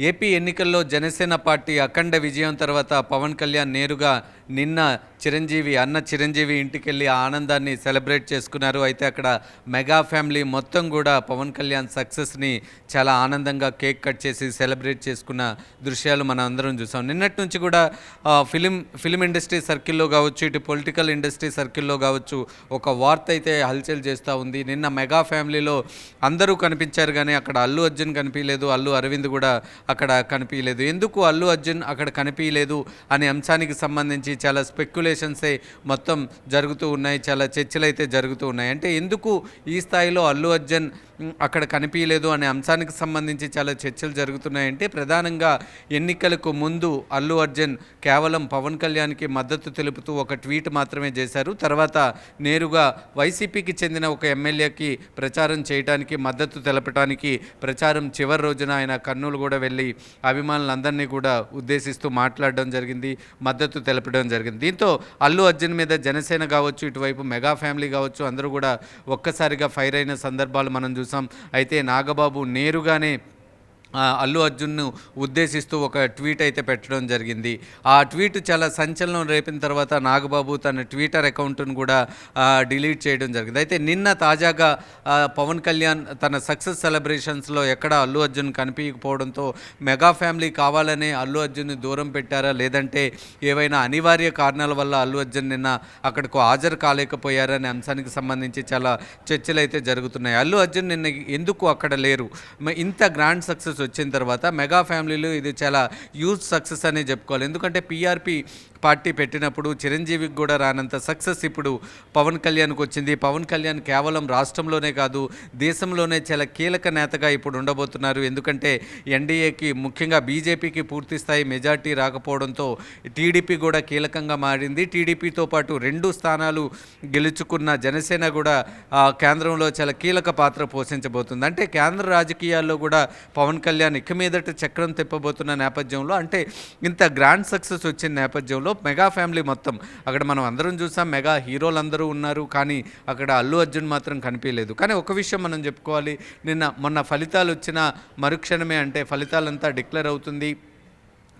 AP ఎన్నికల్లో Janasena party అఖండ విజయం తర్వాత పవన్ కళ్యాణ్ నేరుగా నిన్న అన్న చిరంజీవి ఇంటికెళ్ళి ఆ ఆనందాన్ని సెలబ్రేట్ చేసుకున్నారు. అయితే అక్కడ మెగా ఫ్యామిలీ మొత్తం కూడా పవన్ కళ్యాణ్ సక్సెస్ని చాలా ఆనందంగా కేక్ కట్ చేసి సెలబ్రేట్ చేసుకున్న దృశ్యాలు మనం అందరం చూసాం. నిన్నటి నుంచి కూడా ఫిలిం ఇండస్ట్రీ సర్కిల్లో కావచ్చు, ఇటు పొలిటికల్ ఇండస్ట్రీ సర్కిల్లో కావచ్చు, ఒక వార్త అయితే హల్చల్ చేస్తూ ఉంది. నిన్న మెగా ఫ్యామిలీలో అందరూ కనిపించారు కానీ అక్కడ అల్లు అర్జున్ కనిపించలేదు, అల్లు అరవింద్ కూడా అక్కడ కనిపించలేదు. ఎందుకు అల్లు అర్జున్ అక్కడ కనిపించలేదు అనే అంశానికి సంబంధించి చాలా స్పెక్యులేషన్సే మొత్తం జరుగుతూ ఉన్నాయి, చాలా చర్చలు అయితే జరుగుతూ ఉన్నాయి. అంటే ఎందుకు ఈ స్థాయిలో అల్లు అర్జున్ అక్కడ కనిపించలేదు అనే అంశానికి సంబంధించి చాలా చర్చలు జరుగుతున్నాయంటే ప్రధానంగా ఎన్నికలకు ముందు అల్లు అర్జున్ కేవలం పవన్ కళ్యాణ్కి మద్దతు తెలుపుతూ ఒక ట్వీట్ మాత్రమే చేశారు. తర్వాత నేరుగా వైసీపీకి చెందిన ఒక ఎమ్మెల్యేకి ప్రచారం చేయడానికి, మద్దతు తెలపడానికి ప్రచారం చివరి రోజున ఆయన కర్నూలు కూడా వెళ్ళి అభిమానులందరినీ కూడా ఉద్దేశిస్తూ మాట్లాడడం జరిగింది, మద్దతు తెలపడం జరిగింది. దీంతో అల్లు అర్జున్ మీద జనసేన కావచ్చు, ఇటువైపు మెగా ఫ్యామిలీ కావచ్చు, అందరూ కూడా ఒక్కసారిగా ఫైర్ అయిన సందర్భాలు మనం చూసాం. అయితే నాగబాబు నేరుగానే అల్లు అర్జున్ను ఉద్దేశిస్తూ ఒక ట్వీట్ అయితే పెట్టడం జరిగింది. ఆ ట్వీట్ చాలా సంచలనం రేపిన తర్వాత నాగబాబు తన ట్విట్టర్ అకౌంట్ను కూడా డిలీట్ చేయడం జరిగింది. అయితే నిన్న తాజాగా పవన్ కళ్యాణ్ తన సక్సెస్ సెలబ్రేషన్స్లో ఎక్కడ అల్లు అర్జున్ కనిపించకపోవడంతో మెగా ఫ్యామిలీ కావాలనే అల్లు అర్జున్ని దూరం పెట్టారా, లేదంటే ఏవైనా అనివార్య కారణాల వల్ల అల్లు అర్జున్ నిన్న అక్కడికి హాజరు కాలేకపోయారనే అంశానికి సంబంధించి చాలా చర్చలు అయితే జరుగుతున్నాయి. అల్లు అర్జున్ నిన్న ఎందుకు అక్కడ లేరు? ఇంత గ్రాండ్ సక్సెస్ వచ్చిన తర్వాత మెగా ఫ్యామిలీలో ఇది చాలా హ్యూజ్ సక్సెస్ అనే చెప్పుకోవాలి. ఎందుకంటే పీఆర్పీ పార్టీ పెట్టినప్పుడు చిరంజీవికి కూడా రానంత సక్సెస్ ఇప్పుడు పవన్ కళ్యాణ్కి వచ్చింది. పవన్ కళ్యాణ్ కేవలం రాష్ట్రంలోనే కాదు, దేశంలోనే చాలా కీలక నేతగా ఇప్పుడు ఉండబోతున్నారు. ఎందుకంటే ఎన్డీఏకి, ముఖ్యంగా బీజేపీకి పూర్తి స్థాయి మెజార్టీ రాకపోవడంతో టీడీపీ కూడా కీలకంగా మారింది. టీడీపీతో పాటు 2 స్థానాలు గెలుచుకున్న జనసేన కూడా కేంద్రంలో చాలా కీలక పాత్ర పోషించబోతుంది. అంటే కేంద్ర రాజకీయాల్లో కూడా పవన్ కళ్యాణ్ ఇక మీదట చక్రం తిప్పబోతున్న నేపథ్యంలో, అంటే ఇంత గ్రాండ్ సక్సెస్ వచ్చిన నేపథ్యంలో మెగా ఫ్యామిలీ మొత్తం అక్కడ మనం అందరం చూసాం. మెగా హీరోలు అందరూ ఉన్నారు, కానీ అక్కడ అల్లు అర్జున్ మాత్రం కనిపించలేదు. కానీ ఒక విషయం మనం చెప్పుకోవాలి, మొన్న ఫలితాలు వచ్చిన మరుక్షణమే, అంటే ఫలితాలంతా డిక్లేర్ అవుతుంది,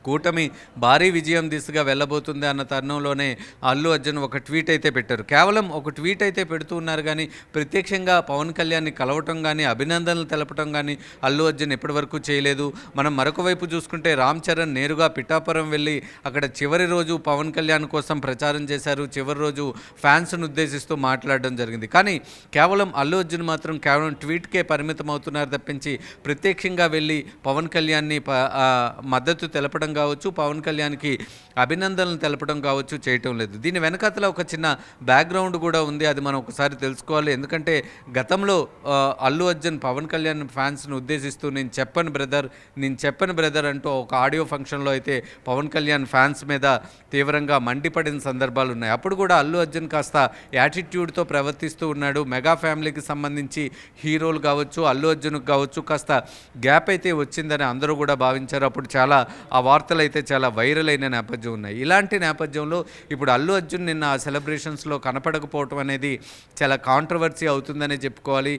కూటమి భారీ విజయం దిశగా వెళ్ళబోతుంది అన్న తరుణంలోనే అల్లు అర్జున్ ఒక ట్వీట్ అయితే పెట్టారు. కేవలం ఒక ట్వీట్ అయితే పెడుతూ ఉన్నారు కానీ ప్రత్యక్షంగా పవన్ కళ్యాణ్ని కలవటం కానీ, అభినందనలు తెలపటం కానీ అల్లు అర్జున్ ఎప్పటివరకు చేయలేదు. మనం మరొక వైపు చూసుకుంటే రామ్ చరణ్ నేరుగా పిఠాపురం వెళ్ళి అక్కడ చివరి రోజు పవన్ కళ్యాణ్ కోసం ప్రచారం చేశారు. చివరి రోజు ఫ్యాన్స్ను ఉద్దేశిస్తూ మాట్లాడడం జరిగింది. కానీ కేవలం అల్లు అర్జున్ మాత్రం కేవలం ట్వీట్కే పరిమితం అవుతున్నారు తప్పించి ప్రత్యక్షంగా వెళ్ళి పవన్ కళ్యాణ్ని మద్దతు తెలపడం కావచ్చు, పవన్ కళ్యాణ్కి అభినందనలు తెలపడం కావచ్చు చేయటం లేదు. దీని వెనకాతల ఒక చిన్న బ్యాక్గ్రౌండ్ కూడా ఉంది, అది మనం ఒకసారి తెలుసుకోవాలి. ఎందుకంటే గతంలో అల్లు అర్జున్ పవన్ కళ్యాణ్ ఫ్యాన్స్ను ఉద్దేశిస్తూ నేను చెప్పను బ్రదర్ అంటూ ఒక ఆడియో ఫంక్షన్లో అయితే పవన్ కళ్యాణ్ ఫ్యాన్స్ మీద తీవ్రంగా మండిపడిన సందర్భాలు ఉన్నాయి. అప్పుడు కూడా అల్లు అర్జున్ కాస్త యాటిట్యూడ్తో ప్రవర్తిస్తూ ఉన్నాడు. మెగా ఫ్యామిలీకి సంబంధించి హీరోలు కావచ్చు, అల్లు అర్జున్కి కావచ్చు కాస్త గ్యాప్ అయితే వచ్చిందని అందరూ కూడా భావించారు. అప్పుడు చాలా ఆ వార్తలు అయితే చాలా వైరల్ అయిన నేపథ్యం ఉన్నాయి. ఇలాంటి నేపథ్యంలో ఇప్పుడు అల్లు అర్జున్ నిన్న ఆ సెలబ్రేషన్స్లో కనపడకపోవటం అనేది చాలా కాంట్రవర్సీ అవుతుందనే చెప్పుకోవాలి.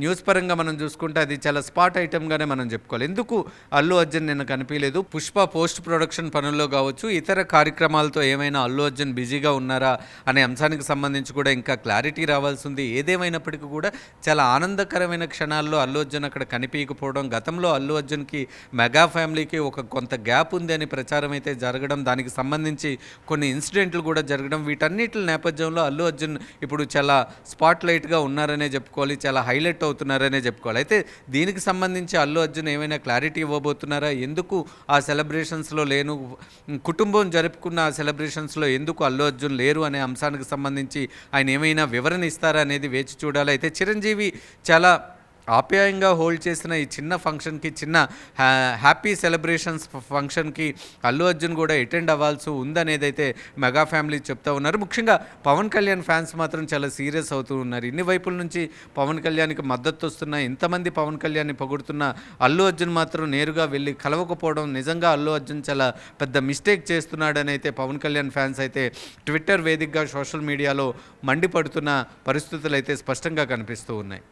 న్యూస్ పరంగా మనం చూసుకుంటే అది చాలా స్పాట్ ఐటమ్గానే మనం చెప్పుకోవాలి. ఎందుకు అల్లు అర్జున్ నిన్న కనిపించలేదు? పుష్ప పోస్ట్ ప్రొడక్షన్ పనుల్లో కావచ్చు, ఇతర కార్యక్రమాలతో ఏమైనా అల్లు అర్జున్ బిజీగా ఉన్నారా అనే అంశానికి సంబంధించి కూడా ఇంకా క్లారిటీ రావాల్సి ఉంది. ఏదేమైనప్పటికీ కూడా చాలా ఆనందకరమైన క్షణాల్లో అల్లు అర్జున్ అక్కడ కనిపించకపోవడం, గతంలో అల్లు అర్జున్కి మెగా ఫ్యామిలీకి ఒక కొంత గ్యాప్ ఉంది అని ప్రచారం అయితే జరగడం, దానికి సంబంధించి కొన్ని ఇన్సిడెంట్లు కూడా జరగడం, వీటన్నిటి నేపథ్యంలో అల్లు అర్జున్ ఇప్పుడు చాలా స్పాట్ లైట్గా ఉన్నారనే చెప్పుకోవాలి, చాలా హైలైట్ అవుతున్నారనే చెప్పుకోవాలి. అయితే దీనికి సంబంధించి అల్లు అర్జున్ ఏమైనా క్లారిటీ ఇవ్వబోతున్నారా? ఎందుకు ఆ సెలబ్రేషన్స్లో లేను, కుటుంబం జరుపుకున్న ఆ సెలబ్రేషన్స్లో ఎందుకు అల్లు అర్జున్ లేరు అనే అంశానికి సంబంధించి ఆయన ఏమైనా వివరణ ఇస్తారా అనేది వేచి చూడాలి. అయితే చిరంజీవి చాలా ఆప్యాయంగా హోల్డ్ చేసిన ఈ చిన్న ఫంక్షన్కి, చిన్న హ్యాపీ సెలబ్రేషన్స్ ఫంక్షన్కి అల్లు అర్జున్ కూడా అటెండ్ అవ్వాల్సి ఉందనేది అయితే మెగా ఫ్యామిలీ చెప్తూ ఉన్నారు. ముఖ్యంగా పవన్ కళ్యాణ్ ఫ్యాన్స్ మాత్రం చాలా సీరియస్ అవుతూ ఉన్నారు. ఇన్ని వైపుల నుంచి పవన్ కళ్యాణ్కి మద్దతు వస్తున్న, ఇంతమంది పవన్ కళ్యాణ్ని పొగుడుతున్న అల్లు అర్జున్ మాత్రం నేరుగా వెళ్ళి కలవకపోవడం నిజంగా అల్లు అర్జున్ చాలా పెద్ద మిస్టేక్ చేస్తున్నాడని అయితే పవన్ కళ్యాణ్ ఫ్యాన్స్ అయితే ట్విట్టర్ వేదికగా సోషల్ మీడియాలో మండిపడుతున్న పరిస్థితులు అయితే స్పష్టంగా కనిపిస్తూ ఉన్నాయి.